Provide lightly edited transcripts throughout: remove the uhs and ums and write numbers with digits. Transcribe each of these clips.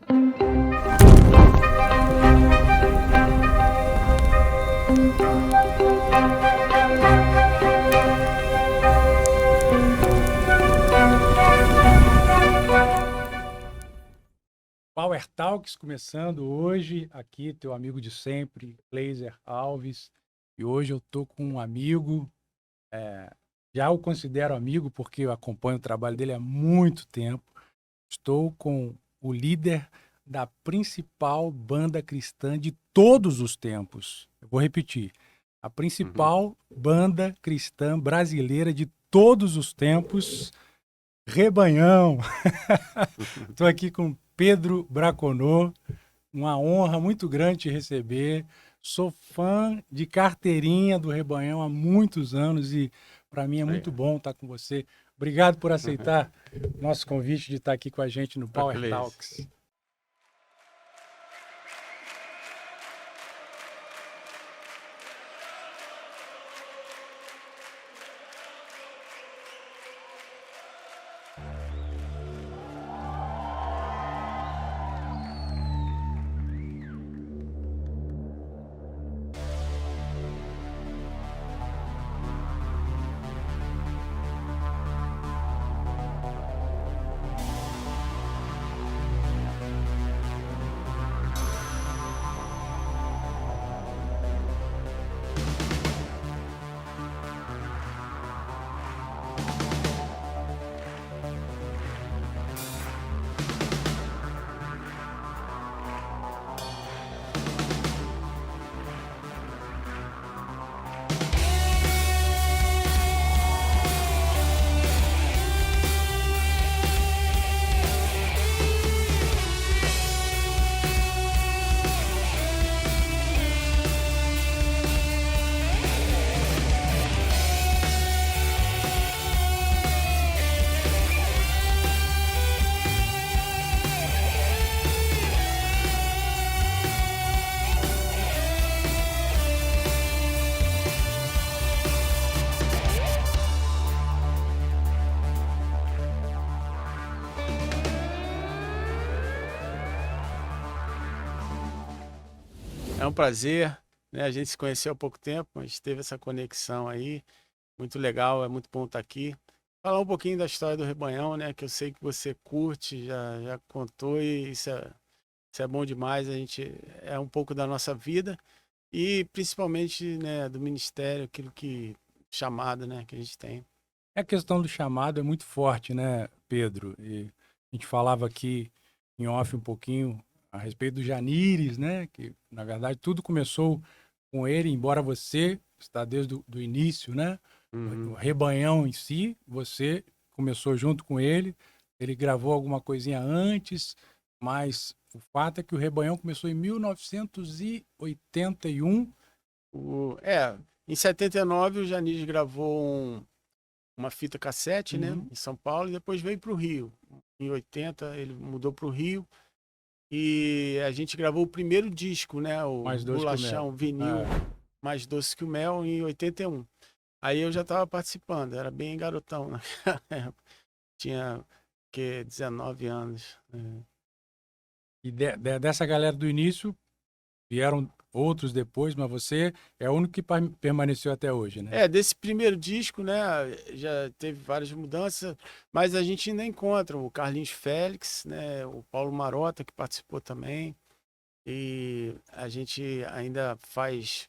Power Talks começando hoje, aqui teu amigo de sempre, Cleiser Alves, e hoje eu tô com um amigo, já o considero amigo porque eu acompanho o trabalho dele há muito tempo. Estou com o líder da principal banda cristã de todos os tempos. Eu vou repetir, a principal banda cristã brasileira de todos os tempos, Rebanhão. Estou aqui com Pedro Braconô, uma honra muito grande te receber. Sou fã de carteirinha do Rebanhão há muitos anos e para mim é muito bom estar com você. Obrigado por aceitar nosso convite de estar aqui com a gente no Power Talks. É um prazer, né? A gente se conheceu há pouco tempo, mas teve essa conexão aí. Muito legal, é muito bom estar aqui. Falar um pouquinho da história do Rebanhão, né? Que eu sei que você curte, já contou e isso é bom demais. A gente é um pouco da nossa vida e principalmente, né, do ministério, aquilo que chamado, né, que a gente tem. A questão do chamado é muito forte, né, Pedro? E a gente falava aqui em off um pouquinho a respeito do Janires, né? Que, na verdade, tudo começou com ele, embora você está desde o início, né? O Rebanhão em si, você começou junto com ele gravou alguma coisinha antes, mas o fato é que o Rebanhão começou em 1981. Em 79 o Janis gravou uma fita cassete, né, em São Paulo, e depois veio para o Rio. Em 80 ele mudou para o Rio e a gente gravou o primeiro disco, né, o Mais doce que o mel. Bolachão vinil Mais Doce que o Mel, em 81. Aí eu já estava participando, era bem garotão naquela época. Tinha, 19 anos. E dessa galera do início, vieram outros depois, mas você é o único que permaneceu até hoje, né? Desse primeiro disco, né, já teve várias mudanças, mas a gente ainda encontra o Carlinhos Félix, né, o Paulo Marota, que participou também, e a gente ainda faz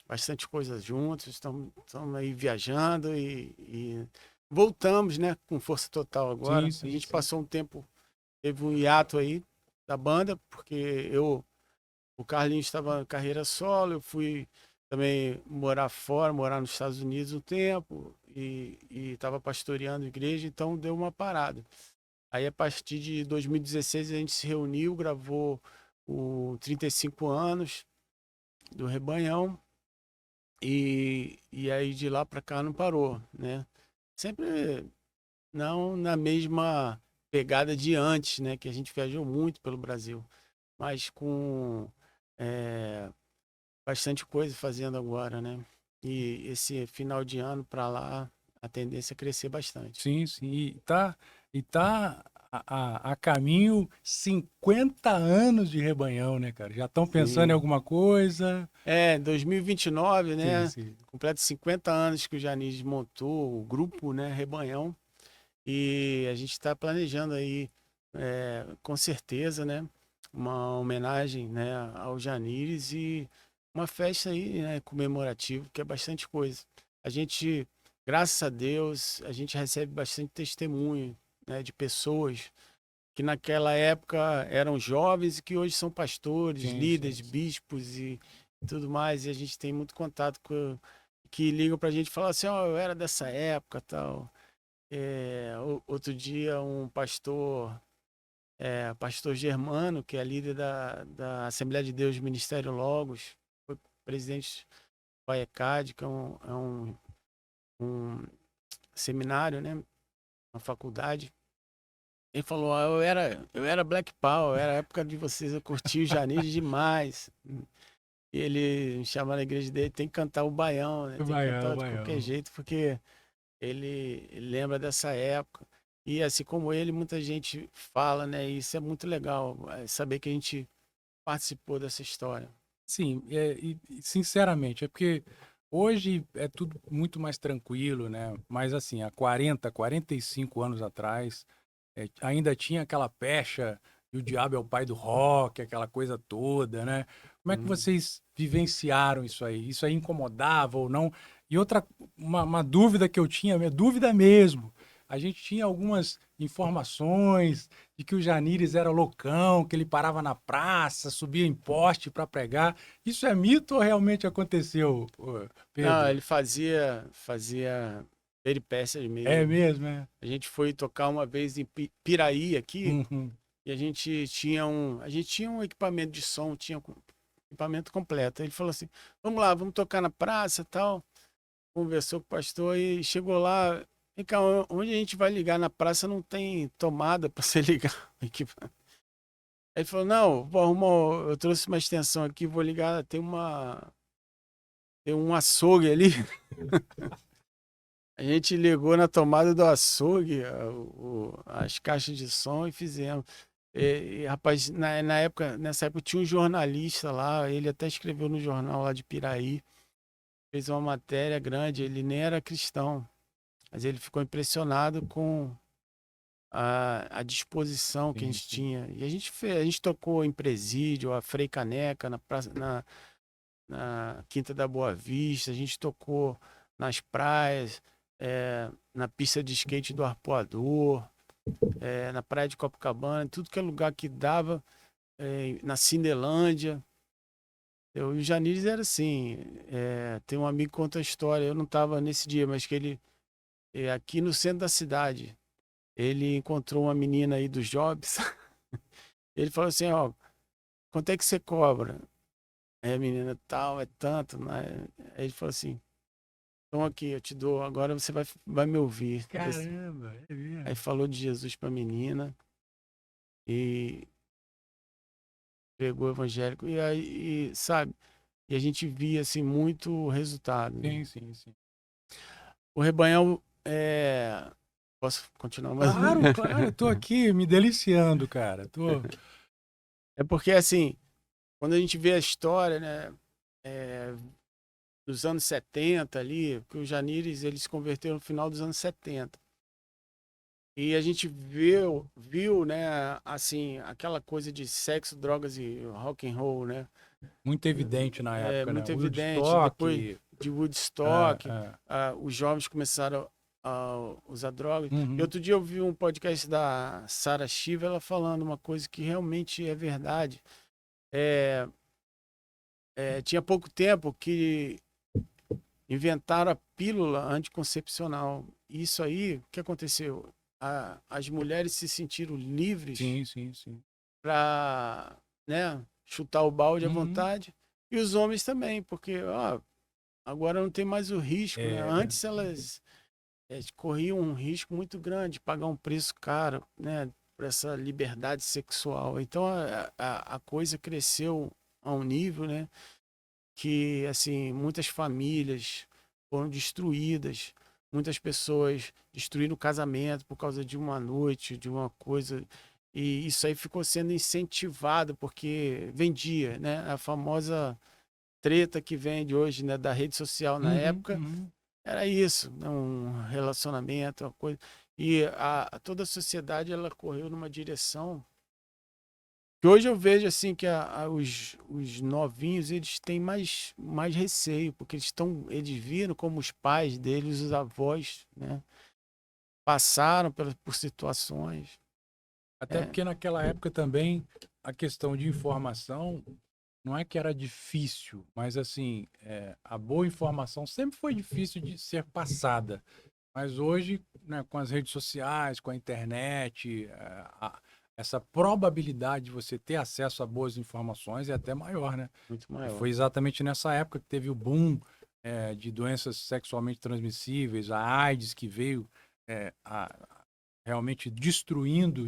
bastante coisa juntos, estamos aí viajando e voltamos, né, com força total agora. Sim, A gente sim. passou um tempo, teve um hiato aí da banda, porque o Carlinhos estava em carreira solo, eu fui também morar fora, morar nos Estados Unidos um tempo e estava pastoreando igreja, então deu uma parada. Aí a partir de 2016 a gente se reuniu, gravou o 35 anos do Rebanhão e aí de lá para cá não parou, né? Sempre não na mesma pegada de antes, né? Que a gente viajou muito pelo Brasil, mas com bastante coisa fazendo agora, né? E esse final de ano para lá, a tendência é crescer bastante. Sim, sim. E tá a caminho 50 anos de Rebanhão, né, cara? Já estão pensando em Sim. alguma coisa? 2029, Sim, né? sim. Completa 50 anos que o Janides montou o grupo, né? Rebanhão. E a gente está planejando aí, com certeza, né? Uma homenagem, né, ao Janires e uma festa aí, né, comemorativa, que é bastante coisa. A gente, graças a Deus, a gente recebe bastante testemunho, né, de pessoas que naquela época eram jovens e que hoje são pastores, Sim, sim, líderes, sim. bispos e tudo mais. E a gente tem muito contato com que ligam para a gente e falam assim, ó, eu era dessa época, tal. Outro dia um pastor, pastor Germano, que é líder da Assembleia de Deus Ministério Logos, foi presidente do PAECAD, que um seminário, né, uma faculdade. Ele falou, ah, eu era Black Power, era a época de vocês, eu curti o Janine demais. E ele me chama na igreja dele, tem que cantar o baião, né? O Tem que Baião, o cantar de qualquer Baião. jeito, porque ele lembra dessa época. E assim como ele, muita gente fala, né? E isso é muito legal, saber que a gente participou dessa história. Sim, e sinceramente, é porque hoje é tudo muito mais tranquilo, né? Mas assim, há 45 anos atrás, ainda tinha aquela pecha e o diabo é o pai do rock, aquela coisa toda, né? Como é que Hum. vocês vivenciaram isso aí? Isso aí incomodava ou não? E outra, uma dúvida que eu tinha, minha dúvida mesmo, a gente tinha algumas informações de que o Janires era loucão, que ele parava na praça, subia em poste para pregar. Isso é mito ou realmente aconteceu, ô, Não, Pedro? ele fazia peripécias É mesmo. mesmo, é? A gente foi tocar uma vez em Piraí aqui, Uhum. e a gente tinha um equipamento de som, tinha um equipamento completo. Ele falou assim: "Vamos lá, vamos tocar na praça, e tal". Conversou com o pastor e chegou lá, vem cá, onde a gente vai ligar na praça não tem tomada para você ligar o equipamento. Aí ele falou: "Não, vou arrumar, eu trouxe uma extensão aqui, vou ligar, tem um açougue ali". A gente ligou na tomada do açougue, as caixas de som e fizemos. Rapaz, nessa época tinha um jornalista lá, ele até escreveu no jornal lá de Piraí, fez uma matéria grande, ele nem era cristão, mas ele ficou impressionado com a disposição que a Sim, gente sim. tinha. E a gente fez, a gente tocou em presídio, a Frei Caneca, na Quinta da Boa Vista, a gente tocou nas praias, na pista de skate do Arpoador, na praia de Copacabana, tudo que é lugar que dava, na Cinelândia. Eu, e o Janires era assim, tem um amigo que conta a história, eu não estava nesse dia, mas que ele, aqui no centro da cidade, ele encontrou uma menina aí dos Jobs, ele falou assim, ó, quanto é que você cobra? Aí a menina, tal, é tanto, né? Aí ele falou assim, então aqui, eu te dou, agora você vai me ouvir. Caramba, é Aí mesmo. falou de Jesus pra menina e pregou o evangélico, e aí, sabe, e a gente via, assim, muito resultado, né? Sim, sim, sim. O Rebanhão, posso continuar mais? Claro, claro, eu tô aqui me deliciando, cara. Tô. É porque, assim, quando a gente vê a história, né, é, dos anos 70 ali, porque o Janires, ele se converteu no final dos anos 70. E a gente viu, né, assim, aquela coisa de sexo, drogas e rock and roll, né? Muito evidente na É época, né? muito evidente. Depois Woodstock. de É, Woodstock, é. os jovens começaram a usar drogas. E Uhum. outro dia eu vi um podcast da Sarah Shiva, ela falando uma coisa que realmente é verdade. É, tinha pouco tempo que inventaram a pílula anticoncepcional. Isso aí, o que aconteceu? As mulheres se sentiram livres Sim, sim, sim. para, né, chutar o balde à Uhum. vontade. E os homens também, porque agora não tem mais o risco, né? É, Antes elas corriam um risco muito grande, de pagar um preço caro, né, por essa liberdade sexual. Então a coisa cresceu a um nível, né, que assim muitas famílias foram destruídas. muitas pessoas destruíram o casamento por causa de uma noite, de uma coisa. E isso aí ficou sendo incentivado porque vendia, né? A famosa treta que vende hoje, né, da rede social na época, era isso, né, um relacionamento, uma coisa. E toda a sociedade ela correu numa direção que hoje eu vejo assim que os novinhos eles têm mais receio, porque eles viram como os pais deles, os avós, né, passaram por situações. Até porque naquela época também a questão de informação não é que era difícil, mas assim, a boa informação sempre foi difícil de ser passada. Mas hoje, né, com as redes sociais, com a internet, essa probabilidade de você ter acesso a boas informações é até maior, né? Muito E maior. foi exatamente nessa época que teve o boom de doenças sexualmente transmissíveis, a AIDS que veio realmente destruindo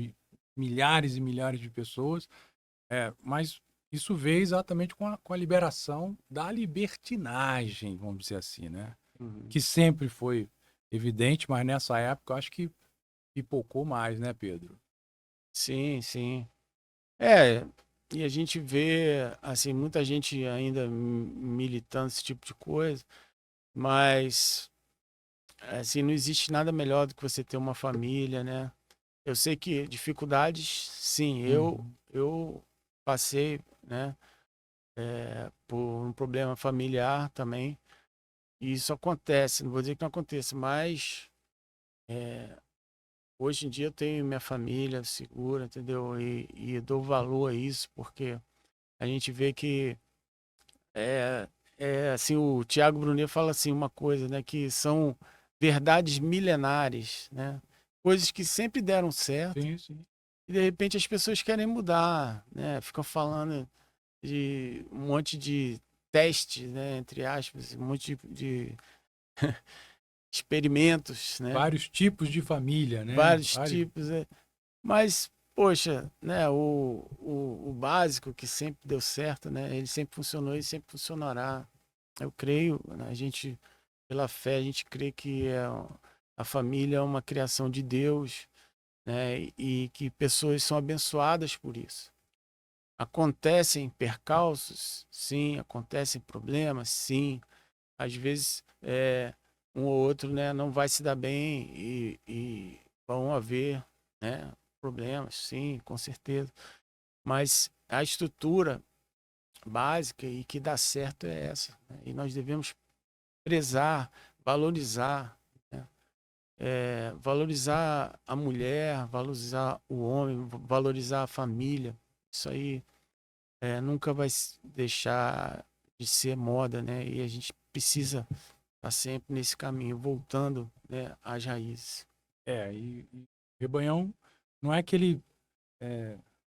milhares e milhares de pessoas. Mas isso veio exatamente com a liberação da libertinagem, vamos dizer assim, né? Que sempre foi evidente, mas nessa época eu acho que pipocou mais, né, Pedro? Sim, sim. E a gente vê, assim, muita gente ainda militando esse tipo de coisa, mas, assim, não existe nada melhor do que você ter uma família, né? Eu sei que dificuldades, sim, eu passei, né, por um problema familiar também, e isso acontece, não vou dizer que não aconteça, mas hoje em dia eu tenho minha família segura, entendeu? E dou valor a isso, porque a gente vê que assim, o Tiago Brunet fala assim uma coisa, né, que são verdades milenares, né? Coisas que sempre deram certo Sim, sim. e de repente as pessoas querem mudar, né? Ficam falando de um monte de testes, né, entre aspas, um monte de experimentos, né? Vários tipos de família, né? Vários tipos, mas poxa, né, o básico que sempre deu certo, né? Ele sempre funcionou e sempre funcionará. Eu creio, né, a gente, pela fé, a gente crê que a família é uma criação de Deus, né? E que pessoas são abençoadas por isso. Acontecem percalços, sim. Acontecem problemas, sim. Às vezes, um ou outro, né, não vai se dar bem e vão haver, né, problemas, sim, com certeza. Mas a estrutura básica e que dá certo é essa, né? E nós devemos prezar, valorizar, né? Valorizar a mulher, valorizar o homem, valorizar a família. Isso aí nunca vai deixar de ser moda, né? E a gente precisa estar sempre nesse caminho, voltando, né, às raízes. E Rebanhão, não é que ele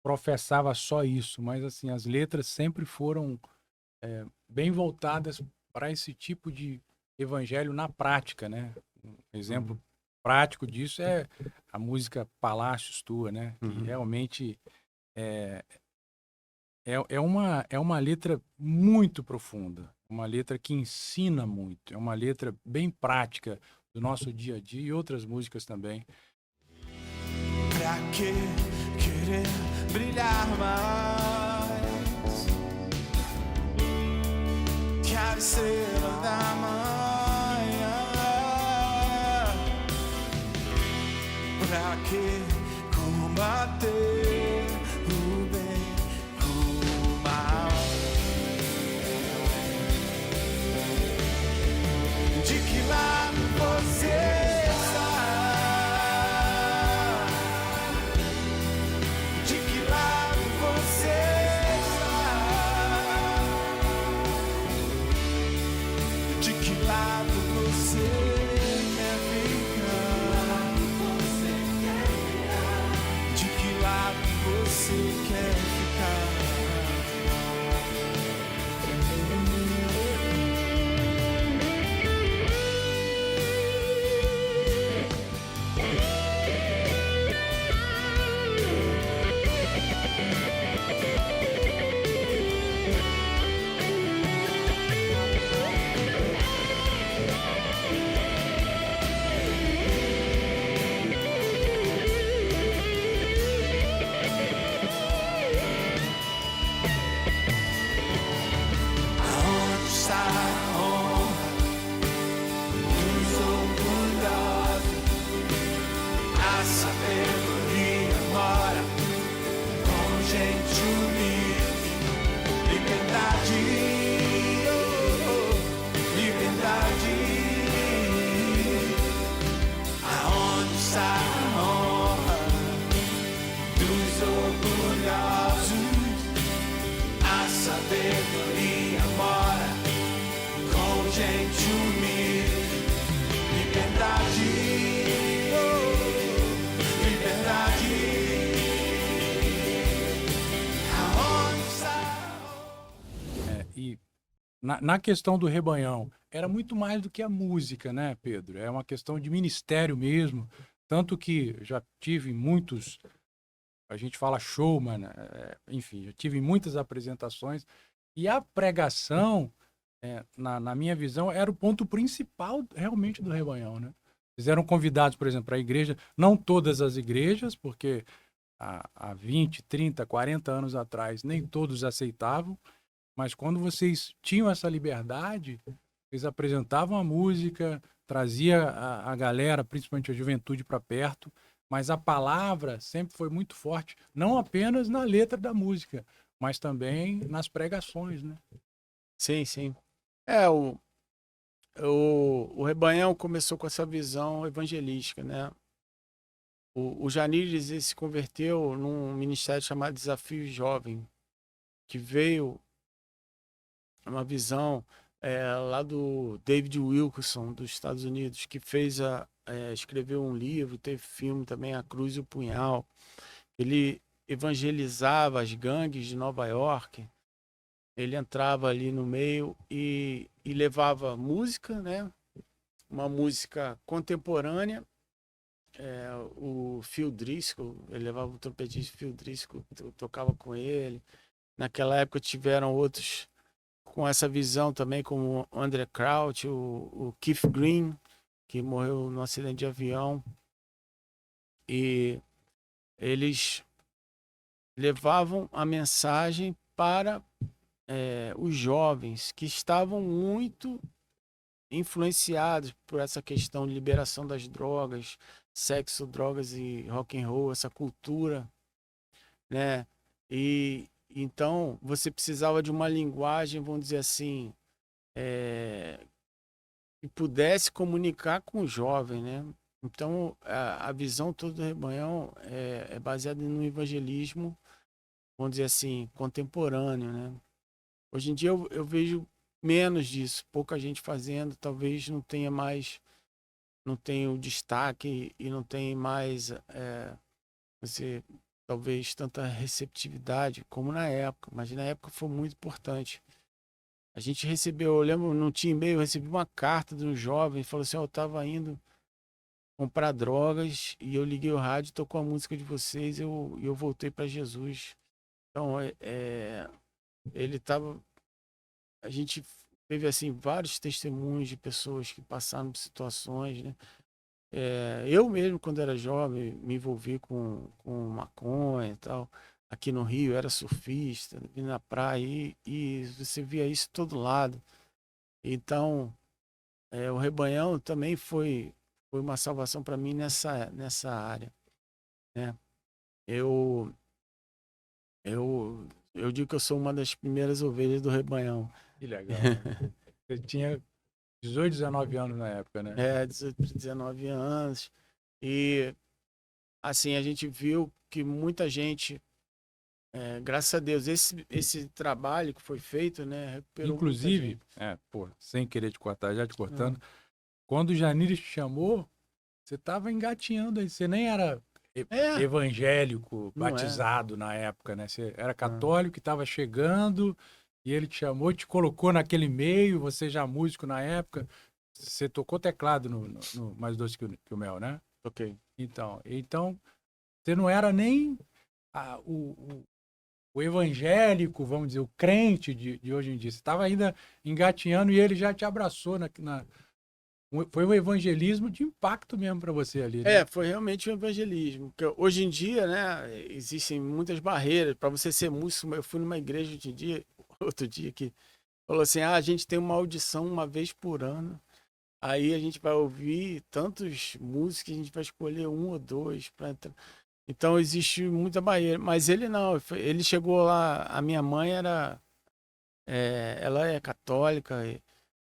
professava só isso, mas assim, as letras sempre foram bem voltadas para esse tipo de evangelho na prática, né? Um exemplo prático disso é a música Palácios Tua, né? Que realmente é uma letra muito profunda, uma letra que ensina muito, é uma letra bem prática do nosso dia a dia e outras músicas também. Pra que querer brilhar mais que a estrela da manhã? Pra que combater o bem com o mal? De que lado você está? De que lado você está? na questão do Rebanhão, era muito mais do que a música, né, Pedro? É uma questão de ministério mesmo. Tanto que já tive muitos, a gente fala showman, né? Enfim, já tive muitas apresentações. E a pregação, na minha visão, era o ponto principal realmente do Rebanhão, né? Eles eram convidados, por exemplo, para a igreja, não todas as igrejas, porque há 20, 30, 40 anos atrás nem todos aceitavam, mas quando vocês tinham essa liberdade, eles apresentavam a música, trazia a galera, principalmente a juventude, para perto, mas a palavra sempre foi muito forte, não apenas na letra da música, mas também nas pregações, né? Sim, sim. O Rebanhão começou com essa visão evangelística, né? O Janires ele se converteu num ministério chamado Desafio Jovem, que veio uma visão lá do David Wilkerson, dos Estados Unidos, que escreveu um livro, teve filme também, A Cruz e o Punhal. Ele evangelizava as gangues de Nova York. Ele entrava ali no meio e levava música, né? Uma música contemporânea. O Phil Driscoll, ele levava o trompetista Phil Driscoll, tocava com ele. Naquela época tiveram outros com essa visão também, como o André Crouch, o Keith Green, que morreu num acidente de avião. E eles levavam a mensagem para os jovens que estavam muito influenciados por essa questão de liberação das drogas, sexo, drogas e rock and roll, essa cultura, né? E então você precisava de uma linguagem, vamos dizer assim, que pudesse comunicar com o jovem, né? Então a visão toda do Rebanhão é baseada no evangelismo, vamos dizer assim, contemporâneo, né? Hoje em dia eu vejo menos disso, pouca gente fazendo, talvez não tenha mais, não tenha o destaque e não tenha mais você talvez tanta receptividade como na época, mas na época foi muito importante. A gente recebeu, eu lembro, não tinha e-mail, eu recebi uma carta de um jovem, falou assim, eu estava indo comprar drogas e eu liguei o rádio, tocou a música de vocês e eu voltei para Jesus. Então, ele estava... A gente teve, assim, vários testemunhos de pessoas que passaram por situações, né? Eu mesmo, quando era jovem, me envolvi com maconha e tal. Aqui no Rio, era surfista, vim na praia e você via isso de todo lado. Então, o Rebanhão também foi uma salvação para mim nessa área, né? Eu, eu digo que eu sou uma das primeiras ovelhas do Rebanhão. Que legal, né? Você tinha 18, 19 anos na época, né? 18, 19 anos. E, assim, a gente viu que muita gente, graças a Deus, esse trabalho que foi feito, né, recuperou muita Inclusive, gente. sem querer te cortar, já te cortando, Não. quando o Janires te chamou, você estava engatinhando aí, você nem era É, evangélico, não é. batizado na época, né? Você era Não. católico, estava chegando e ele te chamou, te colocou naquele meio, você já músico na época, você tocou teclado no Mais Doce que o Mel, né? Ok. Então você não era nem o evangélico, vamos dizer, o crente de hoje em dia. Você estava ainda engatinhando e ele já te abraçou foi um evangelismo de impacto mesmo para você ali, né? Foi realmente um evangelismo. Porque hoje em dia, né, existem muitas barreiras. Para você ser músico, eu fui numa igreja outro dia, que falou assim: a gente tem uma audição uma vez por ano. Aí a gente vai ouvir tantos músicos que a gente vai escolher um ou dois para entrar. Então existe muita barreira. Mas ele não, ele chegou lá. A minha mãe ela é católica,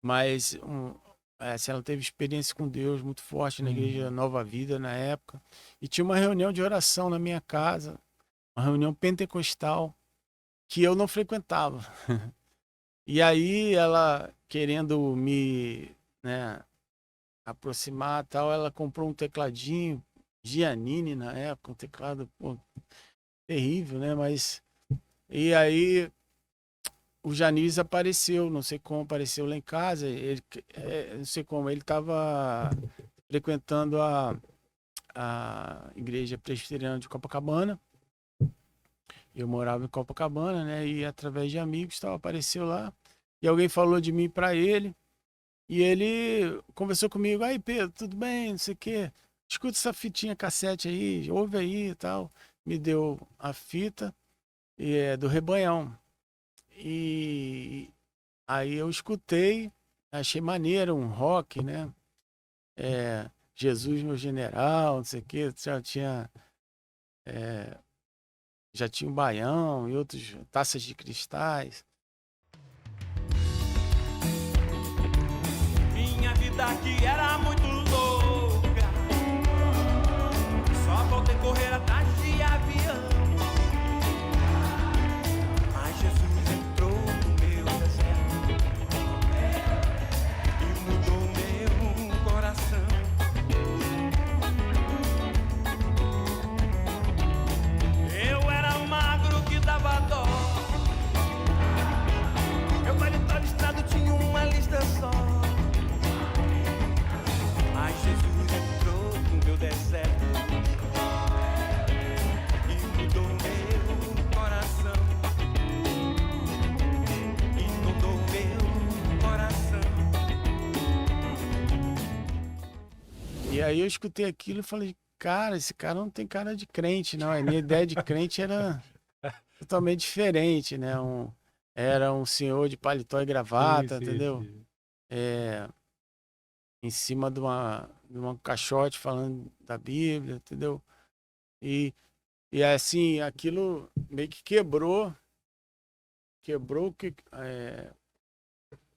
mas assim, ela teve experiência com Deus muito forte na igreja Nova Vida na época. E tinha uma reunião de oração na minha casa, uma reunião pentecostal, que eu não frequentava. E aí ela, querendo me, né, aproximar tal, ela comprou um tecladinho Giannini na época, um teclado terrível, né? Mas e aí o Janice apareceu, não sei como apareceu lá em casa, não sei como, ele estava frequentando a igreja presbiteriana de Copacabana. Eu morava em Copacabana, né? E através de amigos, tal, apareceu lá. E alguém falou de mim para ele. E ele conversou comigo. Aí, Pedro, tudo bem? Não sei o quê. Escuta essa fitinha cassete aí, ouve aí e tal. Me deu a fita do Rebanhão. E aí eu escutei, achei maneiro, um rock, né? Jesus, meu general, não sei o quê. Já tinha o Baião e outros, Taças de Cristais. Minha vida aqui era muito louca. Só faltei correr atrás de avião. Mas Jesus entrou no meu deserto e mudou meu coração. Eu era um magro que dava dó. Meu paletó listrado tinha uma lista só. Mas Jesus entrou no meu deserto e mudou meu coração. Inundou meu coração. E aí eu escutei aquilo e falei, cara, esse cara não tem cara de crente, não. A minha ideia de crente era totalmente diferente, né? Era um senhor de paletó e gravata, Sim, entendeu? sim. Em cima de uma caixote falando da Bíblia, entendeu? E, e assim, aquilo meio que quebrou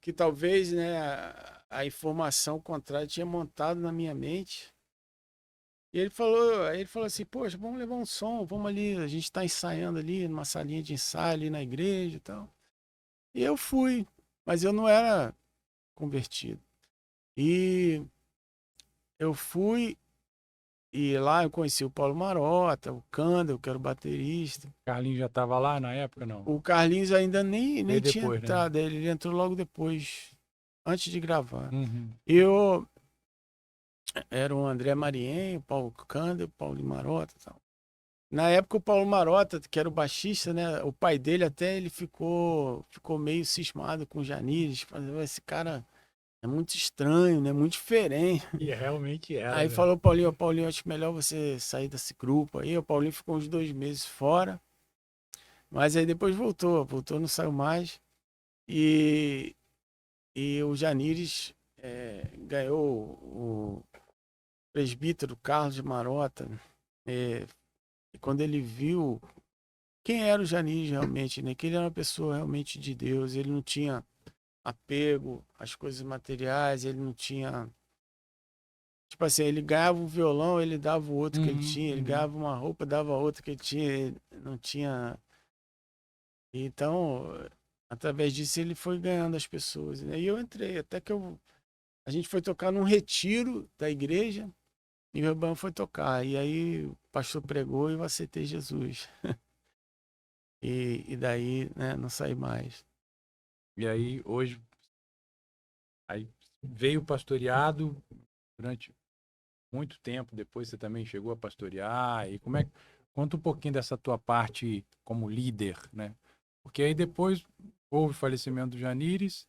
que talvez, né, a informação contrária tinha montado na minha mente. E aí ele falou assim, poxa, vamos levar um som, vamos ali, a gente está ensaiando ali, numa salinha de ensaio ali na igreja e tal. E eu fui, mas eu não era convertido. E eu fui, e lá eu conheci o Paulo Marota, o Candel, que era o baterista. Carlinhos já estava lá na época, não? O Carlinhos ainda nem Veio tinha depois, né? entrado, ele entrou logo depois, antes de gravar. Uhum. Eu era o André Marien, o Paulo Candel, o Paulo Marota e tal. Na época o Paulo Marota, que era o baixista, né? O pai dele até ele ficou meio cismado com o Janires. Falou, esse cara é muito estranho, né? Muito diferente. E realmente era. Aí né? falou Paulinho, acho melhor você sair desse grupo aí. O Paulinho ficou uns 2 meses fora. Mas aí depois voltou, não saiu mais. E, e o Janires ganhou o presbítero Carlos de Marota. E quando ele viu quem era o Janires realmente, né? Que ele era uma pessoa realmente de Deus, ele não tinha apego às coisas materiais, ele não tinha... Tipo assim, ele ganhava um violão, ele dava o outro que ele tinha, ele ganhava uma roupa, dava outra que ele tinha, ele não tinha... Então, através disso ele foi ganhando as pessoas, né? E eu entrei, até que a gente foi tocar num retiro da igreja, e o Rebanhão foi tocar. E aí o pastor pregou e eu aceitei Jesus. E daí, né, não saí mais. E aí, hoje, aí veio o pastoreado durante muito tempo, depois você também chegou a pastorear, e como é... Conta um pouquinho dessa tua parte como líder, né? Porque aí depois houve o falecimento do Janires,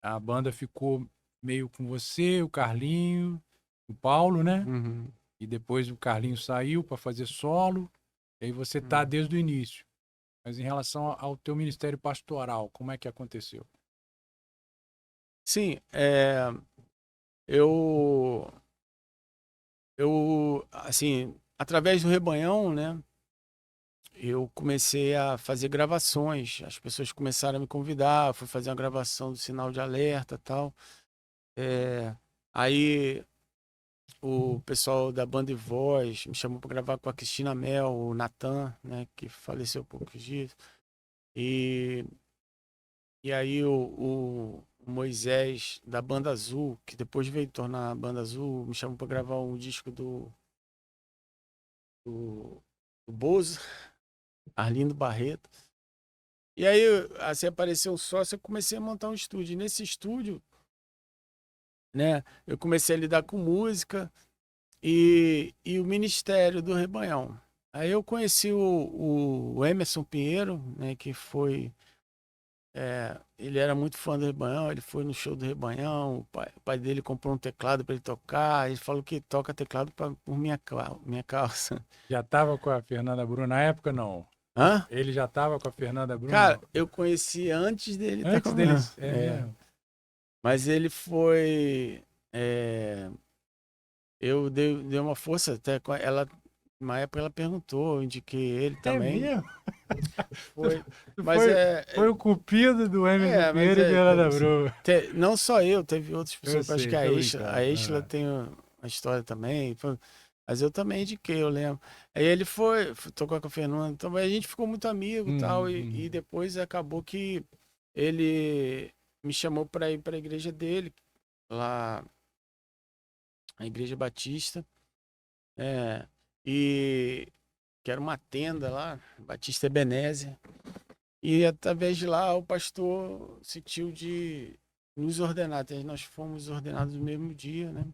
a banda ficou meio com você, o Carlinho, o Paulo, né? Uhum. E depois o Carlinho saiu para fazer solo, e aí você tá desde o início. Mas em relação ao teu ministério pastoral, como é que aconteceu? Sim, eu, assim, através do Rebanhão, né, eu comecei a fazer gravações. As pessoas começaram a me convidar, fui fazer uma gravação do Sinal de Alerta e tal. Aí o pessoal da Banda e Voz me chamou para gravar com a Cristina Mel, o Natan, né, que faleceu há poucos dias. E aí o Moisés da Banda Azul, que depois veio tornar a Banda Azul, me chamou para gravar um disco do Bozo, Arlindo Barreto. E aí, assim, apareceu um sócio, eu comecei a montar um estúdio. E nesse estúdio, né, eu comecei a lidar com música e o Ministério do Rebanhão. Aí eu conheci o Emerson Pinheiro, né, que foi... ele era muito fã do Rebanhão, ele foi no show do Rebanhão, o pai dele comprou um teclado para ele tocar, ele falou que toca teclado por minha causa. Já estava com a Fernanda Brum na época, não? Hã? Ele já estava com a Fernanda Brum, Cara, não? eu conheci antes dele estar Antes com deles, é É, mesmo? mas ele foi. Eu dei uma força até com ela. Uma época ela perguntou, eu indiquei ele É também. mesmo? Foi. Tu Mas foi o cupido do Emerson mas Pinheiro e Fernanda Brum. não só eu, teve outras Eu pessoas. Acho sei, que tô a brincando. Isla tem uma história também. Mas eu também indiquei, eu lembro. Aí ele tocou com a Fernanda. Então a gente ficou muito amigo e tal. E depois acabou que ele me chamou para ir para a igreja dele, lá, a Igreja Batista. E que era uma tenda lá, Batista Ebenezer. E através de lá o pastor sentiu de nos ordenar. Nós fomos ordenados no mesmo dia, né?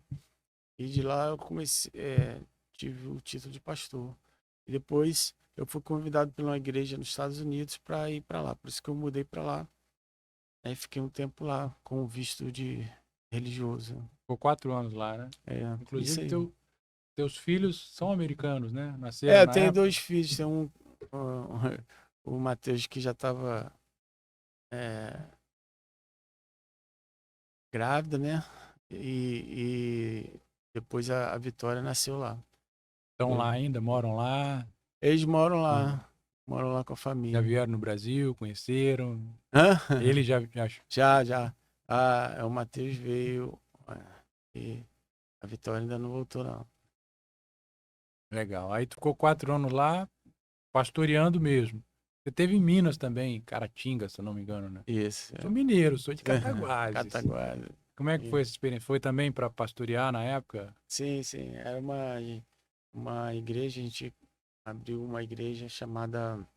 E de lá eu comecei, tive o título de pastor. E depois eu fui convidado por uma igreja nos Estados Unidos para ir para lá. Por isso que eu mudei para lá. Aí fiquei um tempo lá com visto de religioso. Ficou 4 anos lá, né? Isso Inclusive, aí. teus filhos são americanos, né? Nasceram Eu na tenho época. 2 filhos. Tem o Matheus que já estava grávida, né? E depois a Vitória nasceu lá. Estão lá ainda, moram lá, Eles moram lá com a já família. vieram no Brasil, conheceram. Hã? Ele já Já. O Matheus veio e a Vitória ainda não voltou, não. legal. Aí tu ficou 4 anos lá, pastoreando mesmo. Você teve em Minas também, Caratinga, se eu não me engano, né? Isso. Sou mineiro, sou de Cataguases. Cataguases. Como é que foi essa experiência? Foi também para pastorear na época? Sim. Era uma igreja, a gente abriu uma igreja chamada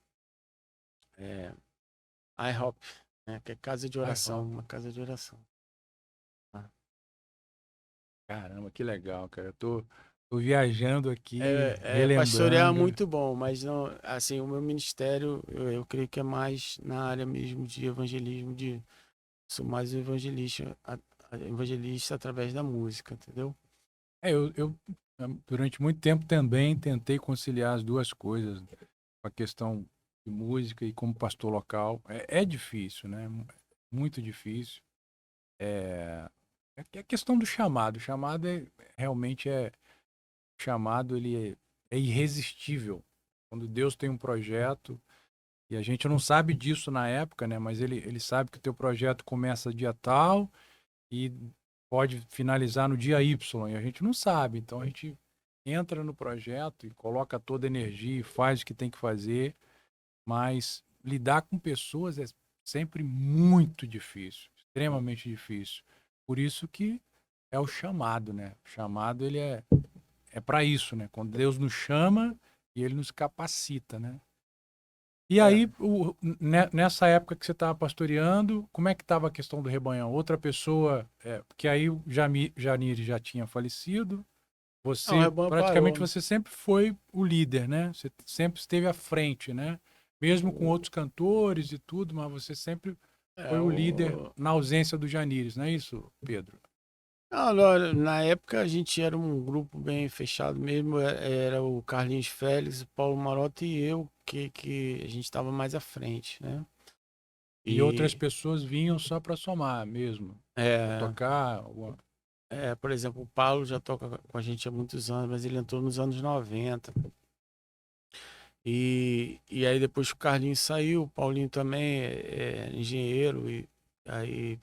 IHOP, né? Que é casa de oração, IHOP. uma casa de oração. Caramba, que legal, cara. Eu tô viajando aqui, Pastorear é relembrando. muito bom, mas não, assim, o meu ministério, eu creio que é mais na área mesmo de evangelismo, sou mais evangelista através da música, entendeu? Eu durante muito tempo também tentei conciliar as duas coisas, a questão de música e como pastor local. É difícil, né? Muito difícil. É a questão do chamado. O chamado realmente o chamado ele é irresistível. Quando Deus tem um projeto, e a gente não sabe disso na época, né? Mas ele sabe que o teu projeto começa dia tal e pode finalizar no dia Y, e a gente não sabe. Então a gente entra no projeto e coloca toda a energia e faz o que tem que fazer, mas lidar com pessoas é sempre muito difícil, extremamente difícil. Por isso que é o chamado, né? O chamado ele é para isso, né? Quando Deus nos chama e ele nos capacita, né? E aí, nessa época que você estava pastoreando, como é que estava a questão do rebanhão? Outra pessoa, porque aí o Janir já tinha falecido, você, Não, o rebanho praticamente parou. você sempre foi o líder, né? Você sempre esteve à frente, né? Mesmo com outros cantores e tudo, mas você sempre foi o líder na ausência do Janires, não é isso, Pedro? Não, na época a gente era um grupo bem fechado mesmo, era o Carlinhos Félix, o Paulo Marotta e eu, que a gente estava mais à frente, né? E outras pessoas vinham só para somar mesmo, para tocar. Por exemplo, o Paulo já toca com a gente há muitos anos, mas ele entrou nos anos 90. E aí depois que o Carlinhos saiu, o Paulinho também é engenheiro, e aí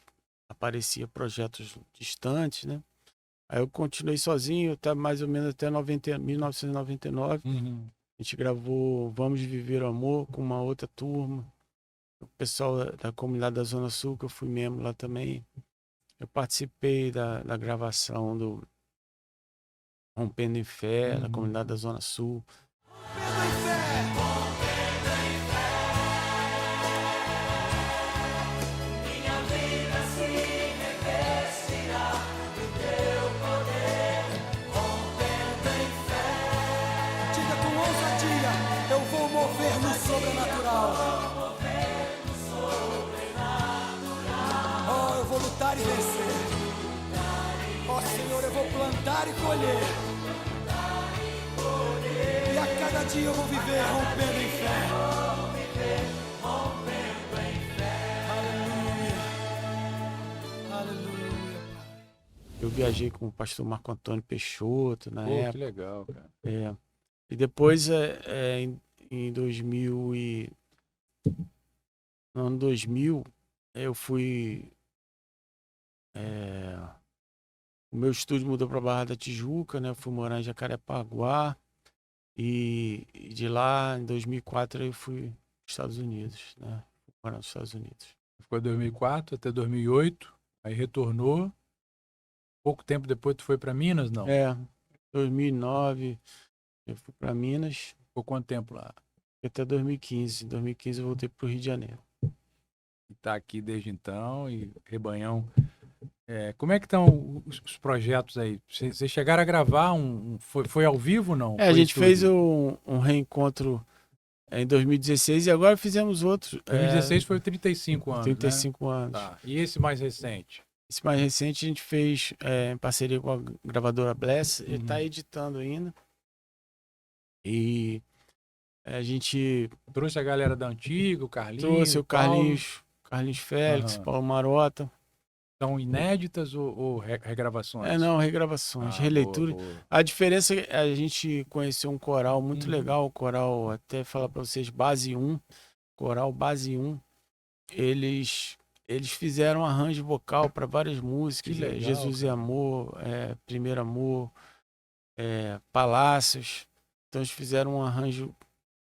aparecia projetos distantes, né? Aí eu continuei sozinho, até mais ou menos até 1999. Uhum. A gente gravou Vamos Viver o Amor com uma outra turma. O pessoal da comunidade da Zona Sul, que eu fui membro lá também. Eu participei da gravação do Rompendo em Fé, da comunidade da Zona Sul. lutar e vencer. Ó Senhor, eu vou plantar e colher. E a cada dia eu vou viver rompendo em fé. Aleluia. Aleluia, Pai. Eu viajei com o pastor Marco Antônio Peixoto na Pô, que época. legal, cara. E depois, em 2000 no ano 2000, eu fui... o meu estúdio mudou para Barra da Tijuca, né? Eu fui morar em Jacarepaguá. E de lá, em 2004, eu fui para os Estados Unidos, né? Fui morar nos Estados Unidos. Ficou de 2004 até 2008, aí retornou. Pouco tempo depois tu foi para Minas, não? 2009, eu fui para Minas. Ficou quanto tempo lá? Até 2015. Em 2015 eu voltei para o Rio de Janeiro. E tá aqui desde então, e Rebanhão. Como é que estão os projetos aí? Vocês chegaram a gravar foi ao vivo, não? A Foi gente fez estúdio? um reencontro em 2016 e agora fizemos outro. 2016 foi 35 anos, 35 né? anos. Tá. E esse mais recente? Esse mais recente a gente fez em parceria com a gravadora Bless. Ele está editando ainda. E a gente Trouxe a galera da antiga, o Carlinhos, trouxe o Paulo. Carlinhos Félix, Aham. Paulo Marota. São inéditas ou regravações? Não, regravações, releitura. Boa, boa. A diferença é que a gente conheceu um coral muito legal, o coral, até falar para vocês, Base 1, coral Base 1. Eles fizeram um arranjo vocal para várias músicas, Que legal, Jesus e cara. Amor, Primeiro Amor, Palácios. Então eles fizeram um arranjo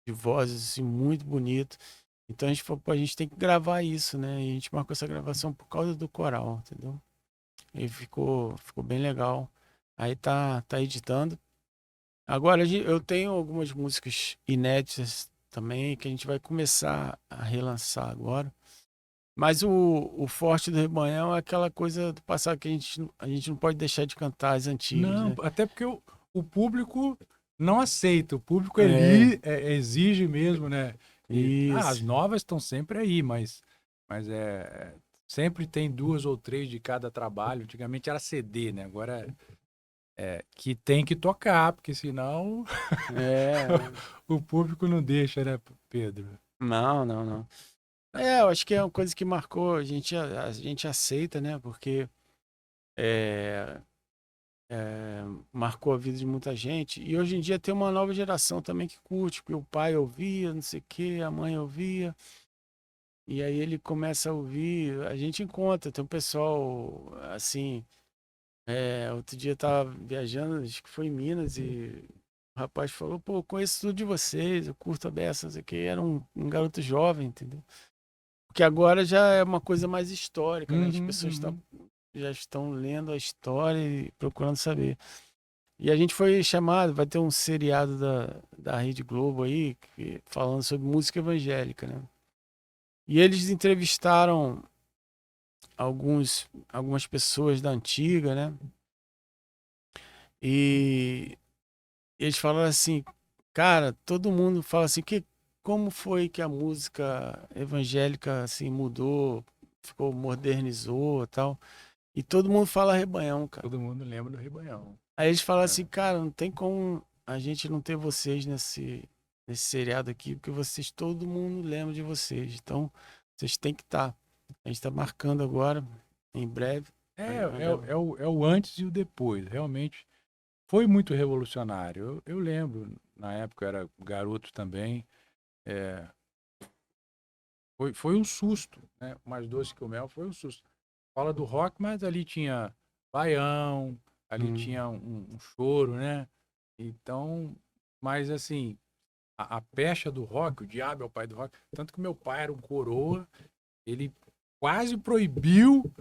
de vozes assim, muito bonito. Então a gente falou, pô, a gente tem que gravar isso, né? E a gente marcou essa gravação por causa do coral, entendeu? E ficou bem legal. Aí tá editando. Agora eu tenho algumas músicas inéditas também que a gente vai começar a relançar agora. Mas o forte do Rebanhão é aquela coisa do passado que a gente não pode deixar de cantar as antigas, Não, né? até porque o público não aceita. O público ele exige mesmo, né? As Isso. novas estão sempre aí, mas sempre tem 2 ou 3 de cada trabalho. Antigamente era CD, né? Agora que tem que tocar, porque senão o público não deixa, né, Pedro? Não. Eu acho que é uma coisa que marcou, a gente aceita, né? Porque marcou a vida de muita gente. E hoje em dia tem uma nova geração também que curte, porque o pai ouvia, não sei o quê, a mãe ouvia. E aí ele começa a ouvir, a gente encontra, tem um pessoal assim. Outro dia eu tava viajando, acho que foi em Minas, e o rapaz falou, pô, eu conheço tudo de vocês, eu curto a beça, não sei o quê. Era um garoto jovem, entendeu? Porque agora já é uma coisa mais histórica, né? As pessoas já estão lendo a história e procurando saber. E a gente foi chamado, vai ter um seriado da Rede Globo aí, falando sobre música evangélica, né? E eles entrevistaram algumas pessoas da antiga, né? E eles falaram assim, cara, todo mundo fala assim, como foi que a música evangélica assim mudou, modernizou e tal. E todo mundo fala Rebanhão, cara. Todo mundo lembra do Rebanhão. Aí eles falaram assim, cara, não tem como a gente não ter vocês nesse seriado aqui, porque todo mundo lembra de vocês. Então, vocês têm que estar. A gente está marcando agora, em breve. É o antes e o depois. Realmente foi muito revolucionário. Eu lembro, na época eu era garoto também. Foi um susto, né? Mais doce que o mel, foi um susto. Fala do rock, mas ali tinha baião, ali tinha um choro, né? Então, mas assim, a pecha do rock, o diabo é o pai do rock, tanto que meu pai era um coroa, ele quase proibiu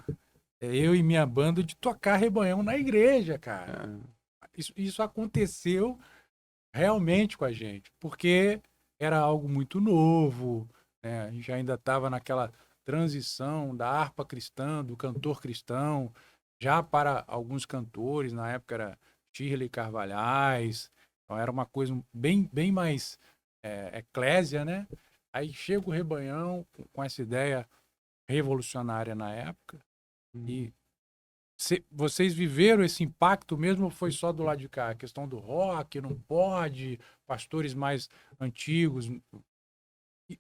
eu e minha banda de tocar Rebanhão na igreja, cara. Isso aconteceu realmente com a gente, porque era algo muito novo, né? A gente ainda estava naquela transição da harpa cristã, do cantor cristão, já para alguns cantores, na época era Shirley Carvalhais, então era uma coisa bem mais eclésia, né? Aí chega o Rebanhão com essa ideia revolucionária na época, E vocês viveram esse impacto mesmo ou foi só do lado de cá? A questão do rock, não pode, pastores mais antigos.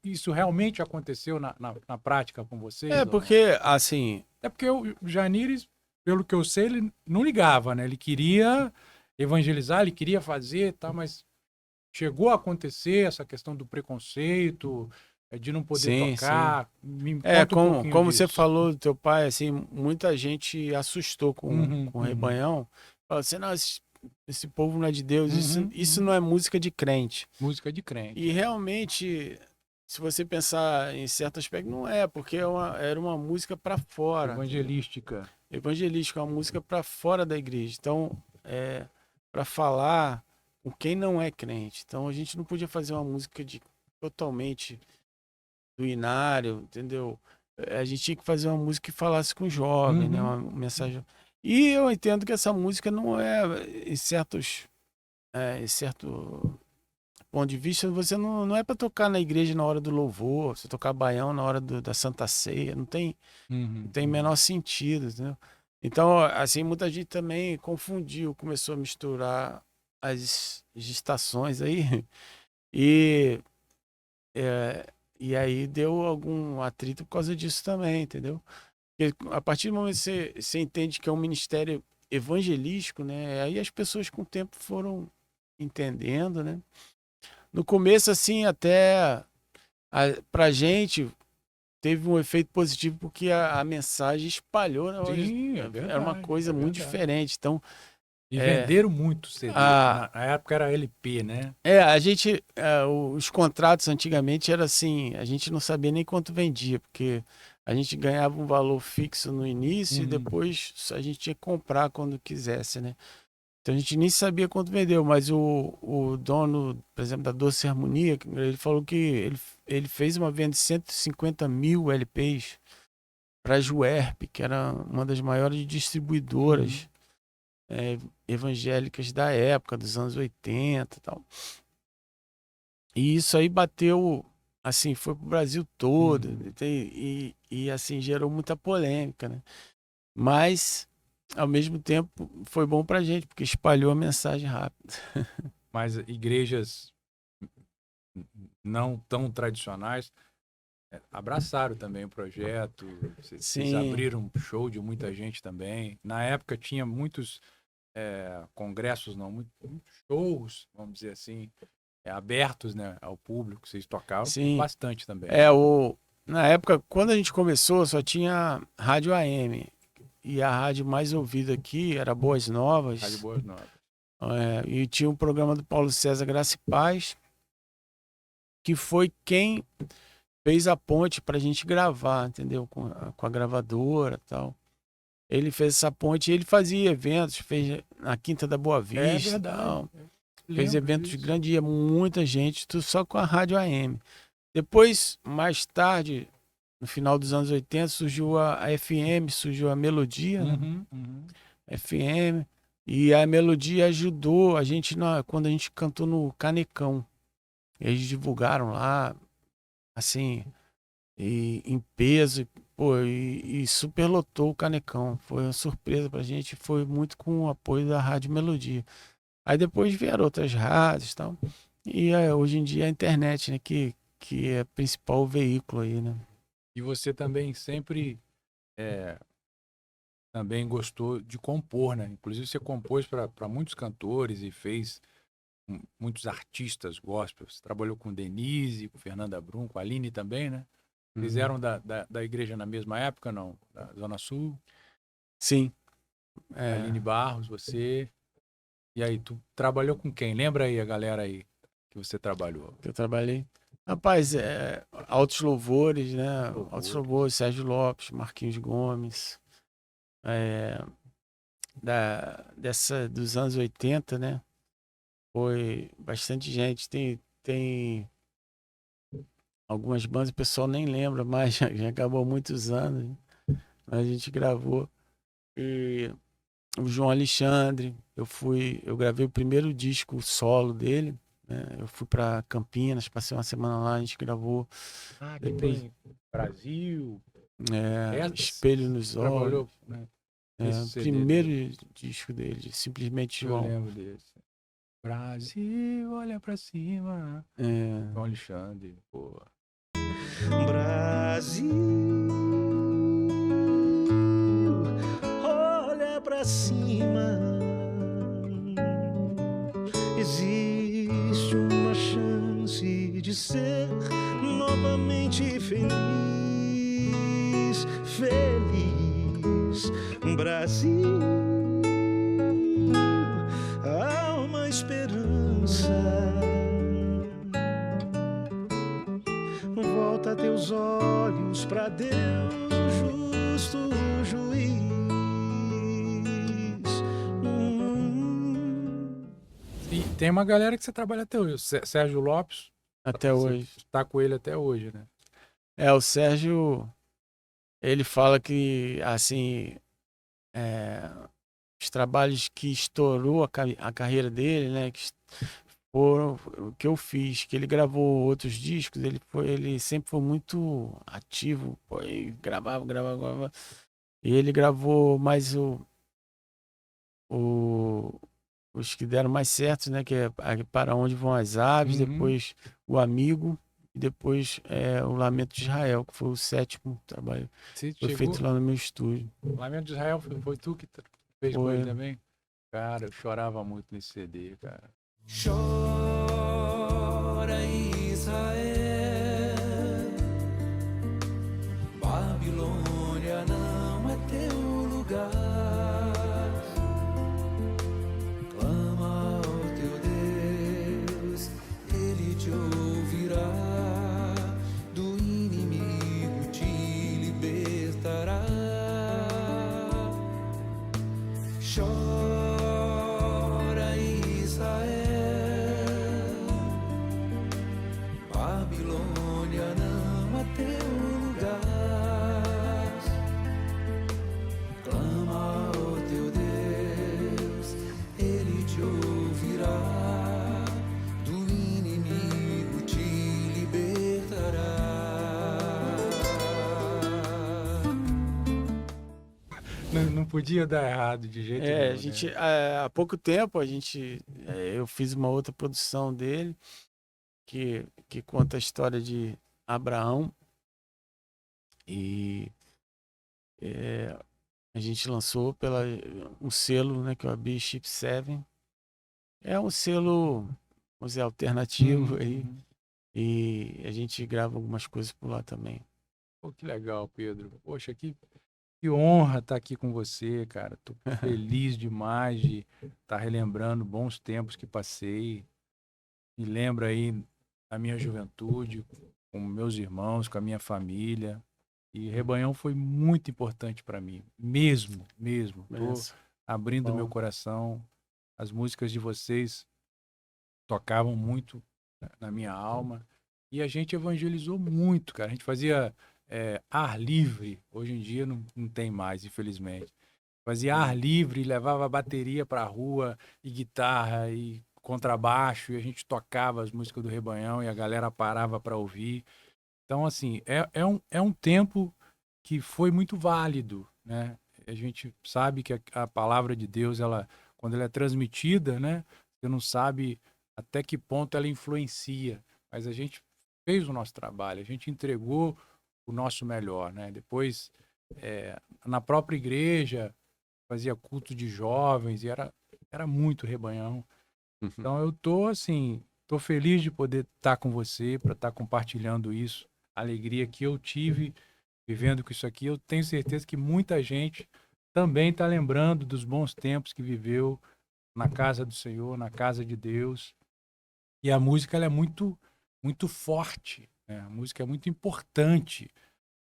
Isso realmente aconteceu na prática com vocês? É, ou não? porque, assim, É porque o Janires, pelo que eu sei, ele não ligava, né? Ele queria evangelizar, ele queria fazer, tá? Mas chegou a acontecer essa questão do preconceito, de não poder sim, sim. tocar. Me É, conta um pouquinho como você disso. falou do teu pai, assim, muita gente assustou Uhum, com o uhum. Rebanhão. Falou assim, não, esse povo não é de Deus, Uhum, isso uhum. não é música de crente. Música de crente. E realmente, se você pensar em certo aspecto, não é, porque era uma música para fora. Evangelística. Evangelística, uma música para fora da igreja. Então, para falar com quem não é crente. Então, a gente não podia fazer uma música totalmente do inário, entendeu? A gente tinha que fazer uma música que falasse com o jovem, né? Uhum. Uma mensagem. E eu entendo que essa música não é, em certo ponto de vista, você não é para tocar na igreja na hora do louvor, você tocar baião na hora da Santa Ceia, não tem Uhum. menor sentido, entendeu? Então, assim, muita gente também confundiu, começou a misturar as estações aí e, e aí deu algum atrito por causa disso também, entendeu? Porque a partir do momento que você entende que é um ministério evangelístico, né? Aí as pessoas com o tempo foram entendendo, né? No começo, assim, até pra gente teve um efeito positivo porque a mensagem espalhou, né? Sim, é Era uma verdade. coisa É muito verdade. diferente. Então, E é, venderam muito CD. a, Na época era LP, né? a gente, os contratos antigamente era assim, a gente não sabia nem quanto vendia, porque a gente ganhava um valor fixo no início e Uhum. depois a gente tinha que comprar quando quisesse, né? Então a gente nem sabia quanto vendeu, mas o dono, por exemplo, da Doce Harmonia, ele falou que ele fez uma venda de 150 mil LPs para a Juerp, que era uma das maiores distribuidoras evangélicas da época, dos anos 80 e tal. E isso aí bateu, assim, foi pro Brasil todo, e assim, gerou muita polêmica, né? Mas, ao mesmo tempo, foi bom pra gente, porque espalhou a mensagem rápido. Mas igrejas não tão tradicionais abraçaram também o projeto. Vocês Sim, abriram um show de muita gente também. Na época tinha muitos congressos, não, muitos shows, vamos dizer assim, abertos, né, ao público. Vocês tocaram sim. bastante também, né? Na época, quando a gente começou, só tinha rádio AM. E a rádio mais ouvida aqui era Boas Novas. Rádio Boas Novas. E tinha um programa do Paulo César Graça e Paz, que foi quem fez a ponte pra gente gravar, entendeu? Com a gravadora e tal. Ele fez essa ponte e ele fazia eventos, fez na Quinta da Boa Vista, verdade. tal. Fez Lembro eventos disso. grandes, ia muita gente, tudo só com a rádio AM. Depois, mais tarde, no final dos anos 80, surgiu a FM, surgiu a Melodia, né? FM. E a Melodia ajudou a gente quando a gente cantou no Canecão. Eles divulgaram lá, assim, em peso, pô, e superlotou o Canecão. Foi uma surpresa pra gente, foi muito com o apoio da Rádio Melodia. Aí depois vieram outras rádios e tal. E hoje em dia a internet, né, que é o principal veículo aí, né? E você também sempre também gostou de compor, né? Inclusive você compôs para muitos cantores e fez muitos artistas gospel. Você trabalhou com Denise, com Fernanda Brum, com a Aline também, né? Vocês eram da igreja na mesma época, não? Da Zona Sul? Sim. Aline Barros, você. E aí, tu trabalhou com quem? Lembra aí a galera aí que você trabalhou? Que eu trabalhei. Rapaz, Altos Louvores, né? Louvores. Altos Louvores, Sérgio Lopes, Marquinhos Gomes. Dos anos 80, né? Foi bastante gente. Tem algumas bandas, o pessoal nem lembra mais, já acabou há muitos anos, né? A gente gravou. E o João Alexandre, eu gravei o primeiro disco solo dele, né? Eu fui para Campinas, passei uma semana lá, a gente gravou. Ah, que Depois, tem Brasil. Essa- Espelho nos Olhos. Trabalhou, né? esse O CD primeiro disco dele, Simplesmente Eu João. lembro desse. Brasil, olha pra cima. É, João Alexandre, pô. Brasil, olha pra cima. Existe uma chance de ser novamente feliz, feliz. Brasil, há uma esperança. Volta teus olhos pra Deus, o justo juiz. E tem uma galera que você trabalha até hoje. O Sérgio Lopes, até hoje. você tá com ele até hoje, né? O Sérgio, ele fala que, assim, os trabalhos que estourou a carreira dele, né, que foram o que eu fiz, que ele gravou outros discos, ele sempre foi muito ativo, pô, e gravava. E ele gravou mais os que deram mais certo, né, que é Para Onde Vão as Aves, Uhum. depois O Amigo, e depois O Lamento de Israel, que foi o 7º trabalho. Você Foi chegou... feito lá no meu estúdio. Lamento de Israel foi tu que fez com Foi. ele também? Cara, eu chorava muito nesse CD, cara. Chora Israel, Babilônia não é teu lugar. Clama ao teu Deus, ele te ouvirá, do inimigo te libertará. Chora Israel, Babilônia não é teu lugar. Clama ao teu Deus, ele te ouvirá, do inimigo te libertará. Não podia dar errado de jeito nenhum, A né? gente, há pouco tempo, eu fiz uma outra produção dele, que conta a história de Abraão. E a gente lançou pela um selo, né, que é o Bishop 7. É um selo, vamos dizer, alternativo aí. Uhum. E a gente grava algumas coisas por lá também. Pô, que legal, Pedro. Poxa, que honra estar aqui com você, cara. Tô feliz demais de estar relembrando bons tempos que passei. Me lembro aí da minha juventude, com meus irmãos, com a minha família. E Rebanhão foi muito importante para mim, mesmo. Tô Mas, abrindo bom. meu coração. As músicas de vocês tocavam muito na minha alma. E a gente evangelizou muito, cara. A gente fazia ar livre. Hoje em dia não tem mais, infelizmente. Fazia ar livre, levava bateria pra rua, e guitarra, e contrabaixo, e a gente tocava as músicas do Rebanhão e a galera parava para ouvir. Então, assim, é um tempo que foi muito válido, né? A gente sabe que a palavra de Deus, quando ela é transmitida, né? Você não sabe até que ponto ela influencia, mas a gente fez o nosso trabalho, a gente entregou o nosso melhor, né? Depois, na própria igreja, fazia culto de jovens e era muito Rebanhão. Então eu tô feliz de poder estar com você, para estar compartilhando isso, a alegria que eu tive vivendo com isso aqui. Eu tenho certeza que muita gente também está lembrando dos bons tempos que viveu na casa do Senhor, na casa de Deus. E a música ela é muito forte, né? A música é muito importante,